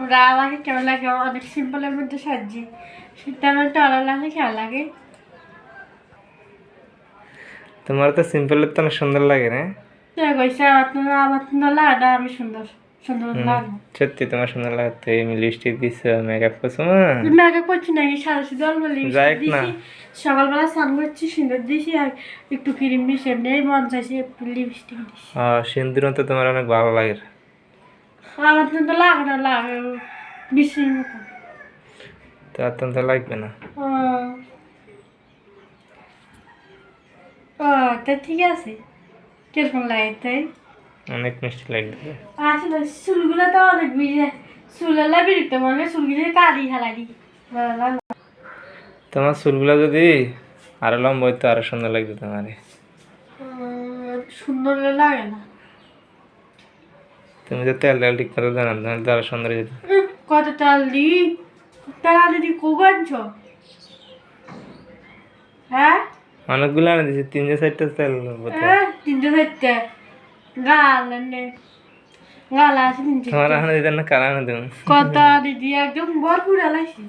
তোমরা আমাকে কেমন লাগে অনেক সিম্পলের মধ্যে সাজি তেমন টলা লাগে খেয়াল লাগে। তোমার তো সিম্পলের তো অনেক সুন্দর লাগে না? কইছে আমার তো লাগা আমি সুন্দর সুন্দর লাগে। সত্যি তোমার সুন্দর লাগে। তো এই লিপস্টিক দিছো, মেকআপ করছো না? মেকআপ করছি নাকি সাদা সিধা অল্প লিপস্টিক না দিছি, সকালবেলা স্নান করছি সুন্দর দিছি আর একটু ক্রিম দিছি, এমনি মন চাইছে একটু লিপস্টিক দিছি। সিন্দুর তো তোমার অনেক ভালো লাগে। আমার তো লাগে না, লাগে বিশ্রীর মতো। তো আর তো লাগবে না। ও তা ঠিক আছে, কিরকম লাগে তাই? অনেক মিষ্টি লাগবে। আসলে চুলগুলো তো অনেক বিজে, চুলেলা বিরক্ত মনে চুলগুলো কালি হালালি। তোমার চুলগুলো যদি আরো লম্বা হইতো আরো সুন্দর লাগতো তোমার। সুন্দর লাগে না। তুমি তো তেল তেল ঠিক করে জানো, তাহলে তো আরো সুন্দর যেত। কত তেল দি, তেল দিদি খুব আনছ? হ্যাঁ অনেকগুলো আনে দিছি, 3-4টা তেল বোতল। 3-4টা গাল এনে গাল আছে 3-4টা। তোমার আনে দিতেন না, কারা আনে দেবেন? কত দিদি একদম ভরপুর আলাইছি।